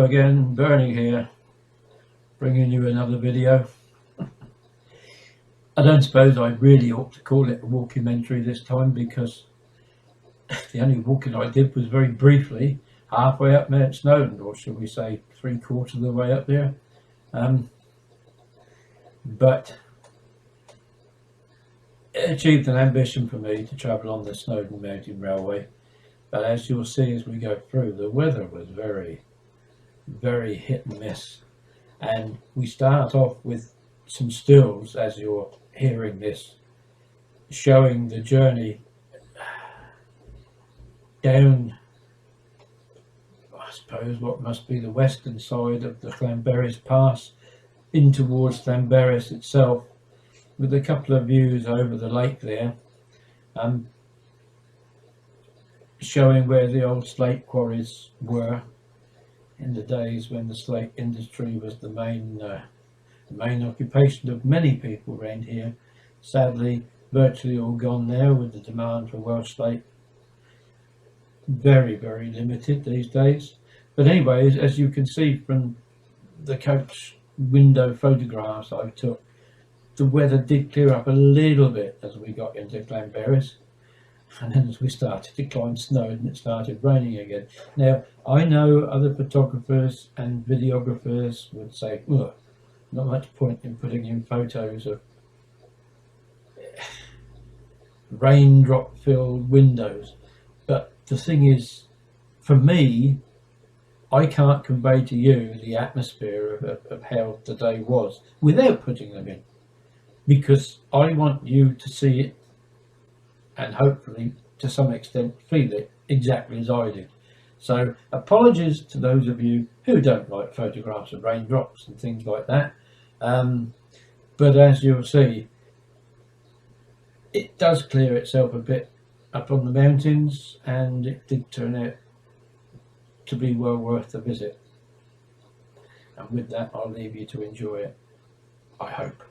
again, Bernie here, bringing you another video. I don't suppose I really ought to call it a walkumentary this time, because the only walking I did was very briefly halfway up Mount Snowdon, or shall we say 3/4 of the way up there. But it achieved an ambition for me to travel on the Snowdon Mountain Railway. But as you'll see as we go through, the weather was very, very hit and miss. And we start off with some stills, as you're hearing this, showing the journey down, I suppose, what must be the western side of the Llanberis Pass, in towards Llanberis itself, with a couple of views over the lake there, showing where the old slate quarries were in the days when the slate industry was the main occupation of many people around here. Sadly, virtually all gone now, with the demand for Welsh slate very, very limited these days. But anyways, as you can see from the coach window photographs I took, the weather did clear up a little bit as we got into Llanberis, and then as we started to climb Snowdon, it started raining again. Now, I know other photographers and videographers would say, well, not much point in putting in photos of raindrop filled windows, but the thing is, for me, I can't convey to you the atmosphere of how the day was without putting them in, because I want you to see it and hopefully to some extent feel it exactly as I did. So apologies to those of you who don't like photographs of raindrops and things like that, but as you'll see, it does clear itself a bit up on the mountains, and it did turn out to be well worth the visit. And with that, I'll leave you to enjoy it, I hope.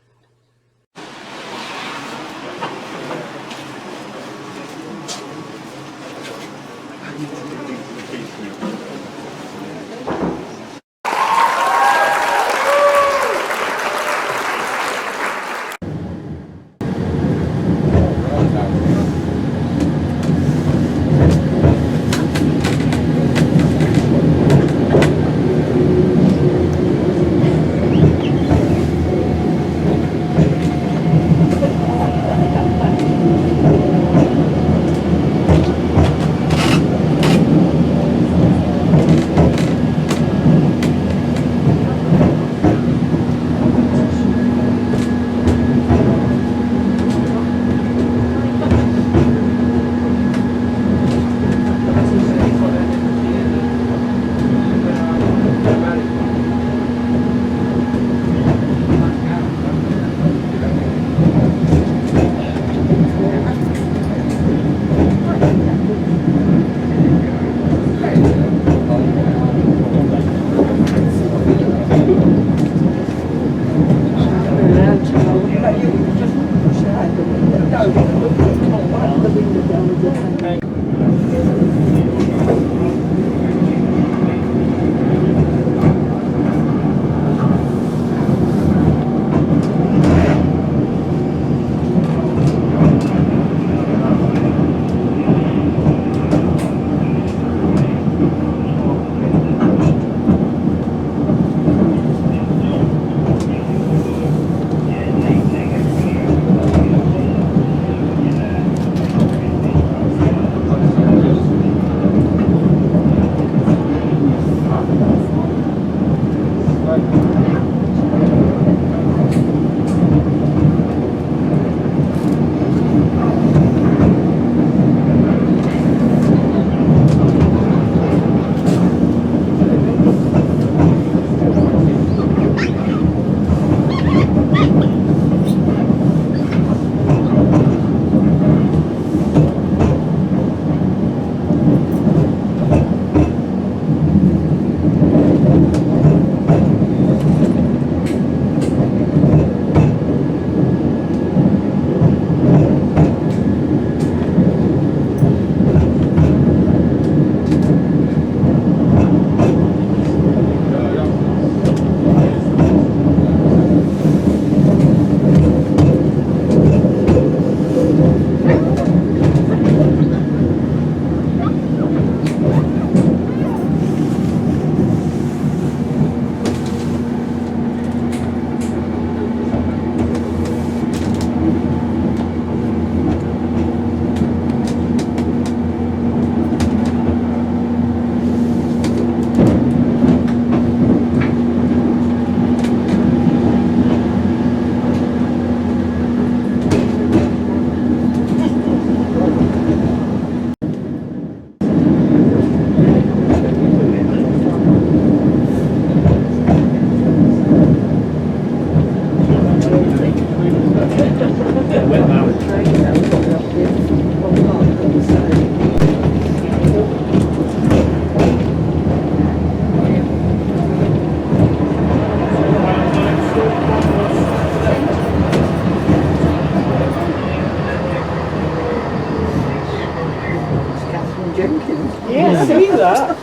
Yeah, see that?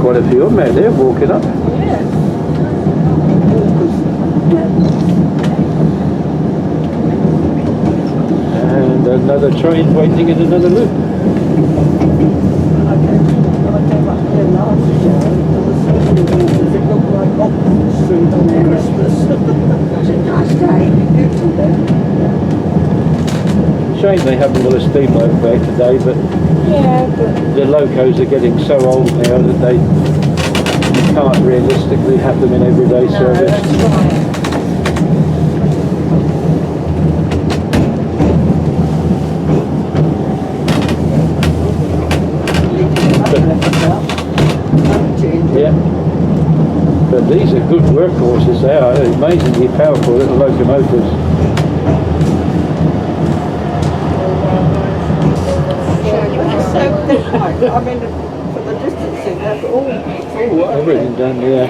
Quite a few of them out there walking up. And another train waiting in another loop. Shame they haven't got a steamboat back today, but the locos are getting so old now that you can't realistically have them in everyday service. That's right. Yeah, but these are good workhorses. They are amazingly powerful little locomotives. I mean, for the distancing, that's all working. Everything done, yeah.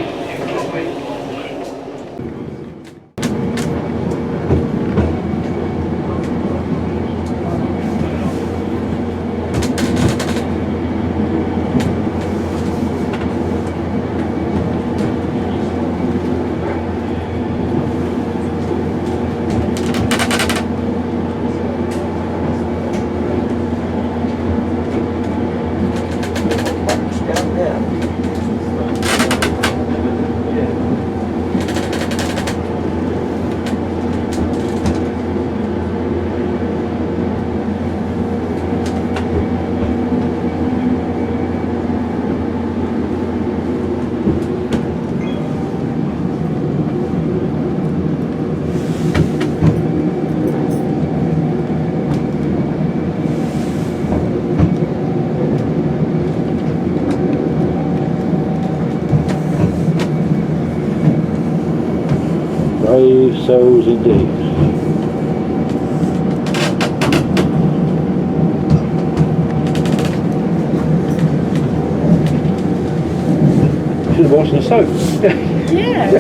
Brave souls indeed. Should have washed the soap. Yeah.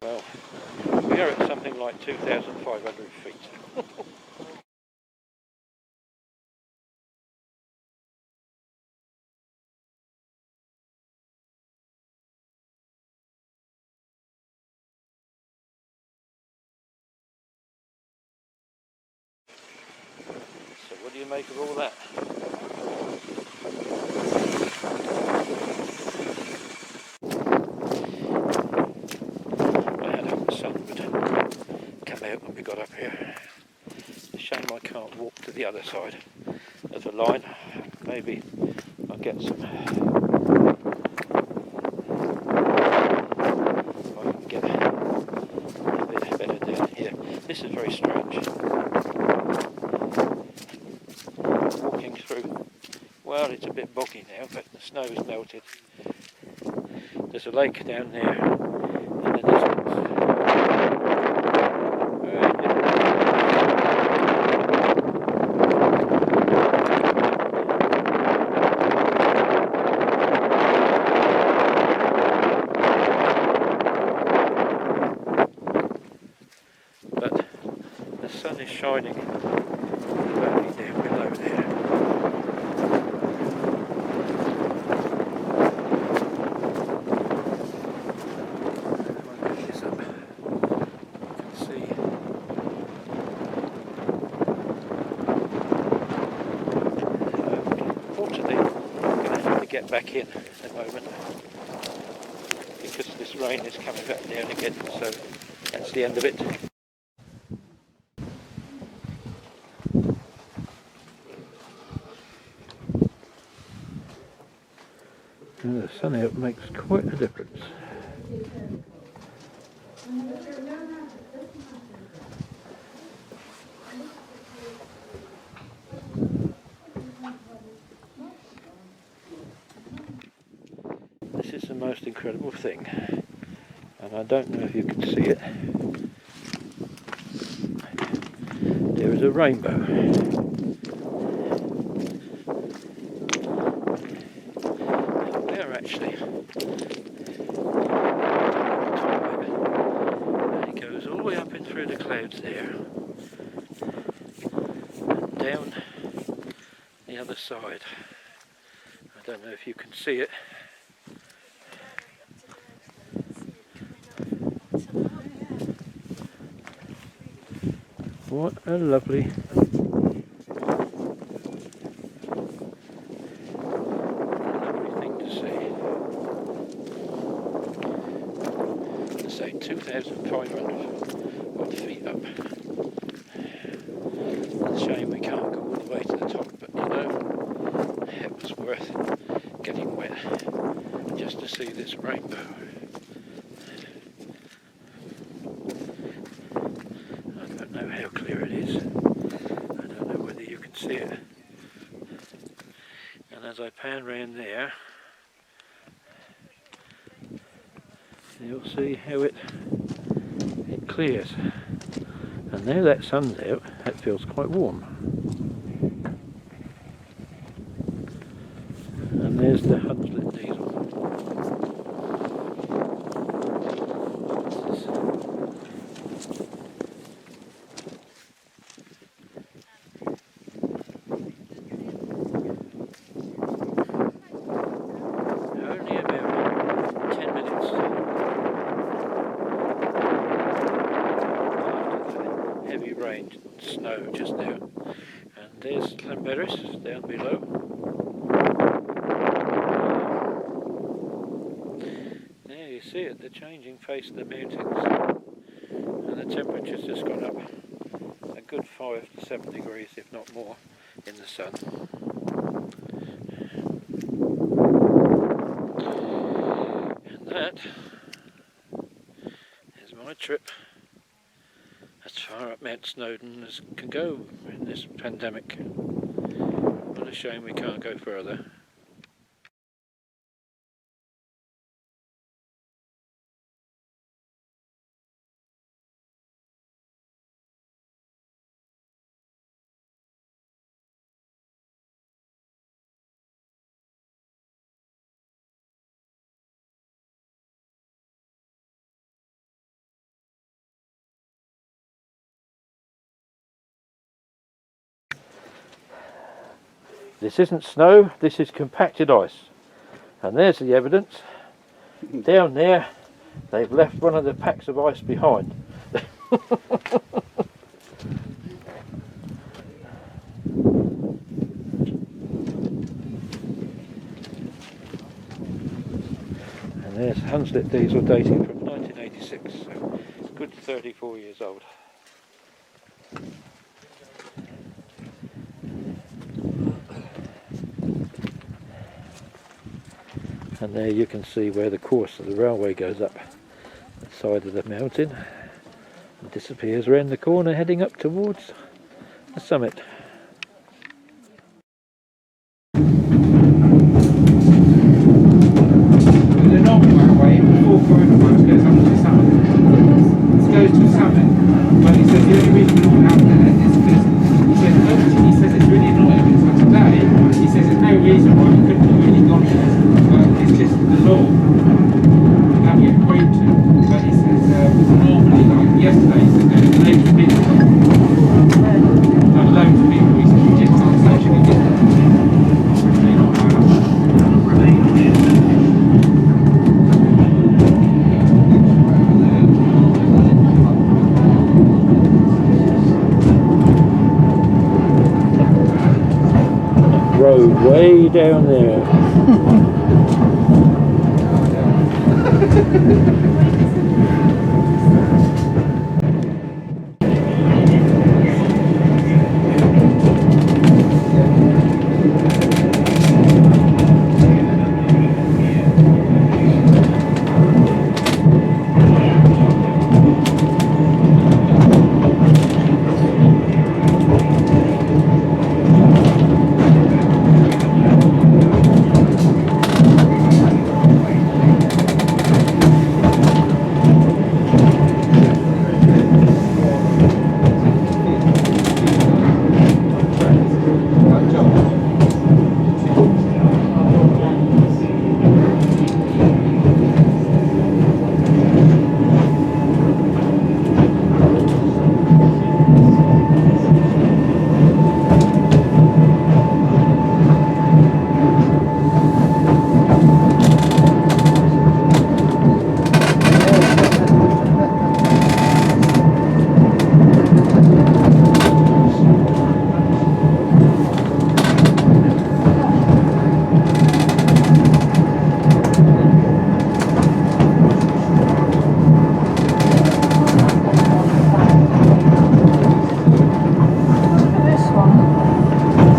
Well, we are at something like 2,500 feet. So what do you make of all that? I had hope the sun would about when we got up here. It's a shame I can't walk to the other side of the line. Maybe I'll get some. I can get a bit better down here. This is very strange. Walking through. Well, it's a bit boggy now, but the snow has melted. There's a lake down there in the distance. But the sun is shining only down below there. Get back in at the moment because this rain is coming back down again, so that's the end of it. And the sun out makes quite a difference. This is the most incredible thing, and I don't know if you can see it. There is a rainbow. We're actually and it goes all the way up and through the clouds there, and down the other side. I don't know if you can see it. What a lovely thing to see. Let's say 2,500 odd feet up. It's a shame we can't go all the way to the top, but you know, it was worth getting wet just to see this rainbow. How clear it is. I don't know whether you can see it. And as I pan round there, you'll see how it clears. And now that sun's out, it feels quite warm. And there's the Hunslet diesel. Snow just now, and there's Llanberis down below. There you see it, the changing face of the mountains, and the temperature's just gone up a good 5 to 7 degrees, if not more, in the sun. And that is my trip as far up Mount Snowdon as can go in this pandemic. What a shame we can't go further. This isn't snow, this is compacted ice. And there's the evidence. Down there, they've left one of the packs of ice behind. And there's Hunslet diesel dating from 1986, so good 34 years old. And there you can see where the course of the railway goes up the side of the mountain and disappears round the corner, heading up towards the summit. The normal railway, before going once goes up to the summit. It goes to the summit, but he says the only reason we're not out there is because he says it's really annoying. So today, he says there's no reason why we couldn't have really gone there, but it's just the law that we agreed to. But he says normally, like yesterday, he said there's loads of people, like loads of people. He said we just can't socially distance. They're not allowed. Road way down there.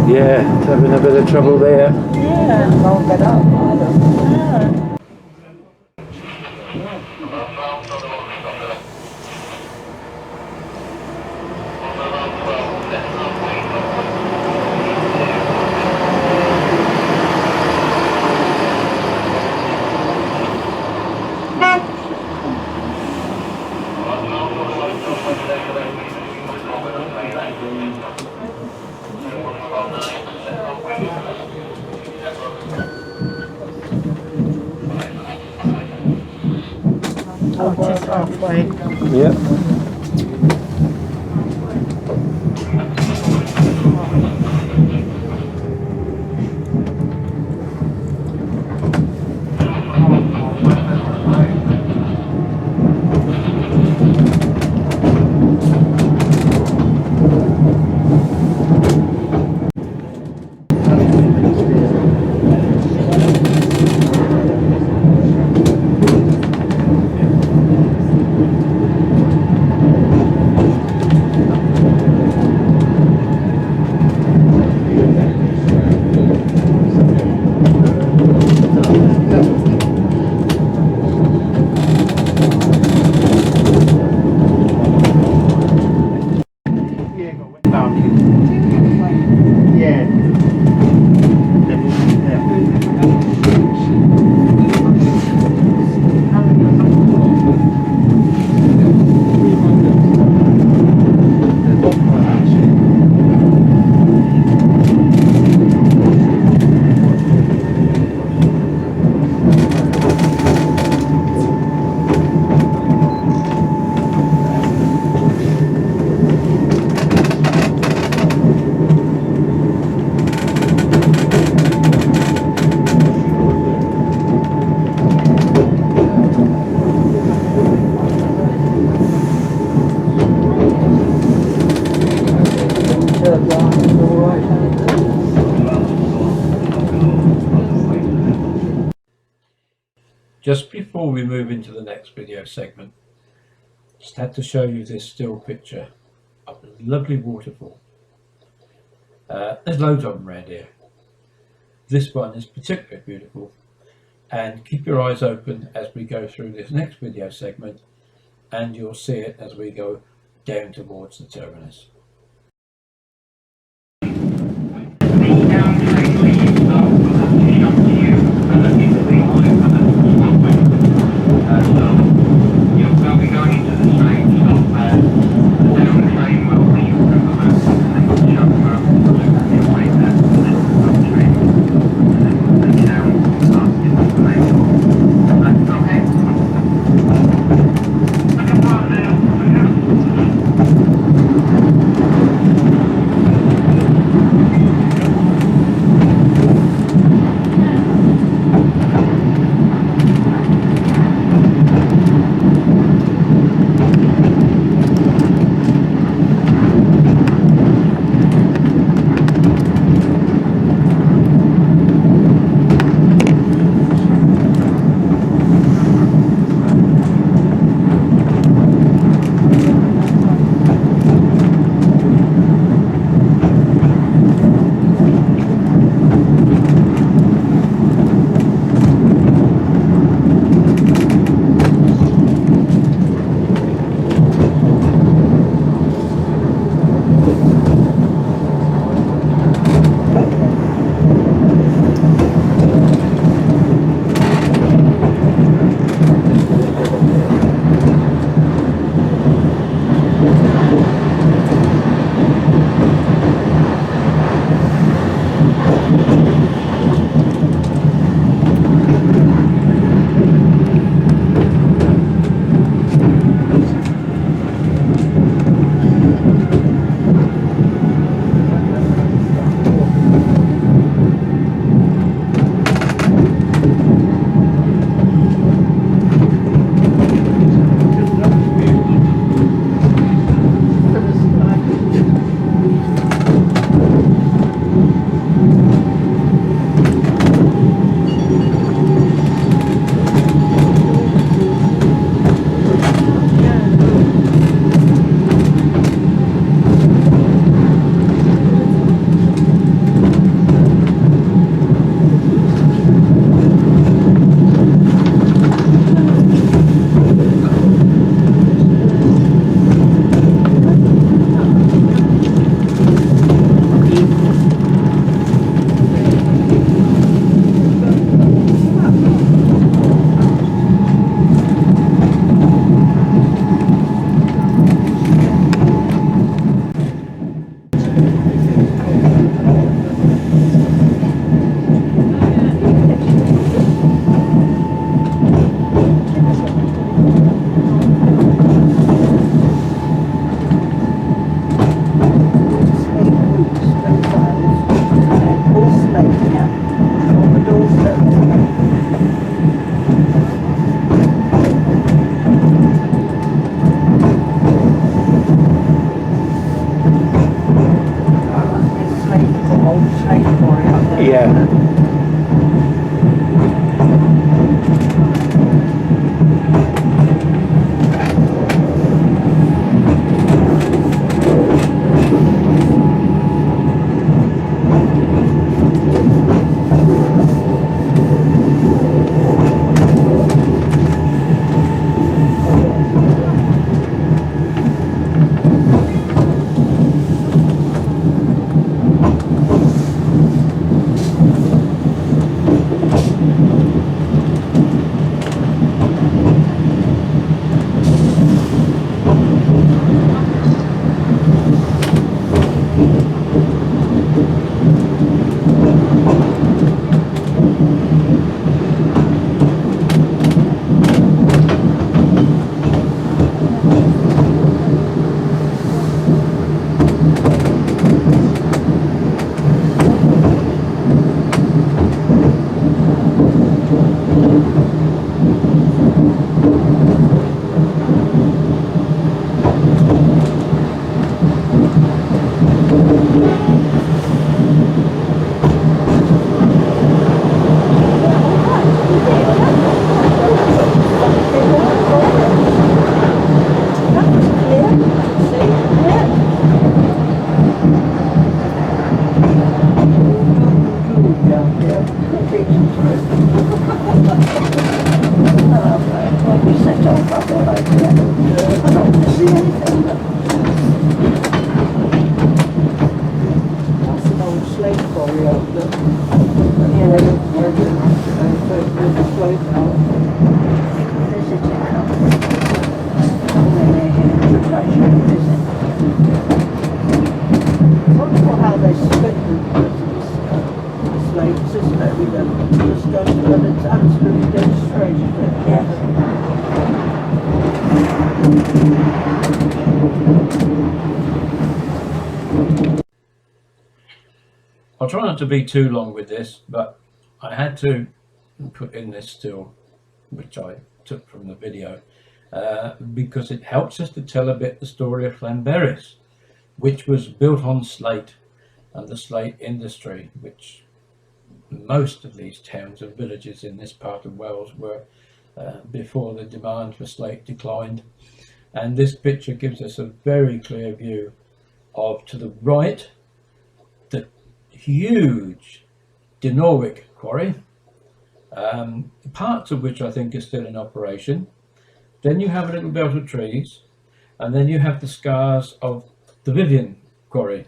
Yeah, having a bit of trouble there. Yeah, won't get up either. Yeah. Oh, just halfway. Yep. Just before we move into the next video segment, just had to show you this still picture of a lovely waterfall. There's loads of them around here. This one is particularly beautiful and keep your eyes open as we go through this next video segment, and you'll see it as we go down towards the terminus. I'll try not to be too long with this, but I had to put in this still, which I took from the video, because it helps us to tell a bit the story of Llanberis, which was built on slate and the slate industry, which most of these towns and villages in this part of Wales were before the demand for slate declined. And this picture gives us a very clear view of, to the right, the huge Dinorwic quarry, parts of which I think are still in operation. Then you have a little belt of trees, and then you have the scars of the Vivian quarry,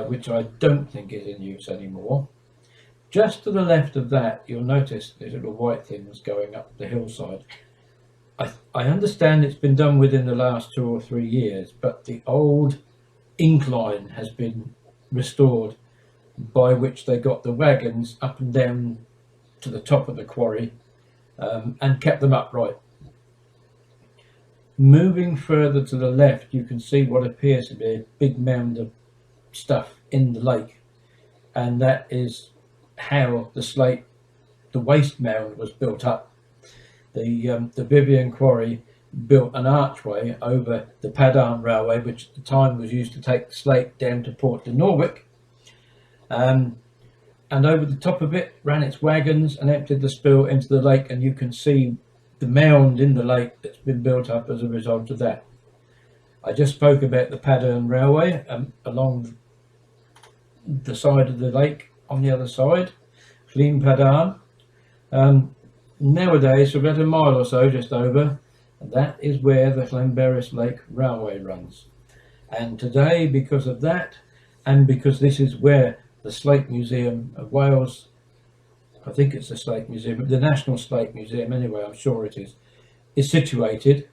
which I don't think is in use anymore. Just to the left of that, you'll notice these little white things going up the hillside. I understand it's been done within the last 2 or 3 years, but the old incline has been restored, by which they got the wagons up and down to the top of the quarry and kept them upright. Moving further to the left, you can see what appears to be a big mound of stuff in the lake, and that is how the waste mound was built up. The Vivian quarry built an archway over the Padarn railway, which at the time was used to take the slate down to Port Dinorwic, and over the top of it ran its wagons and emptied the spill into the lake, and you can see the mound in the lake that's been built up as a result of that. I just spoke about the Padarn railway along the side of the lake on the other side, Llyn Padarn. Nowadays, about a mile or so just over, that is where the Llanberis Lake Railway runs. And today, because of that, and because this is where the Slate Museum of Wales, I think it's the Slate Museum, the National Slate Museum anyway, I'm sure it is situated,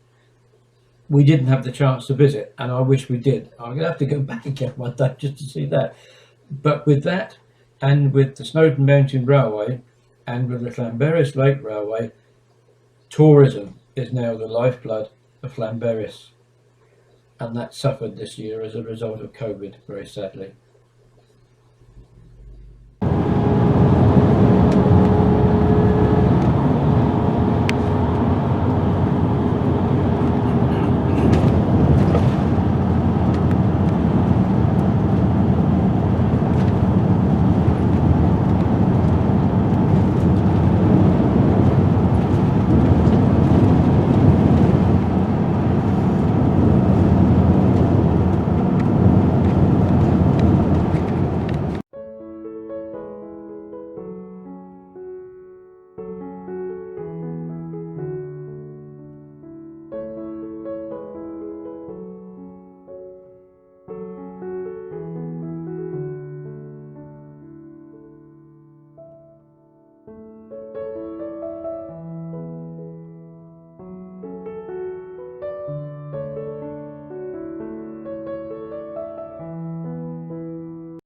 we didn't have the chance to visit, and I wish we did. I'm going to have to go back again one day just to see that. But with that, and with the Snowdon Mountain Railway, and with the Llanberis Lake Railway, tourism is now the lifeblood of Llanberis, and that suffered this year as a result of COVID, very sadly.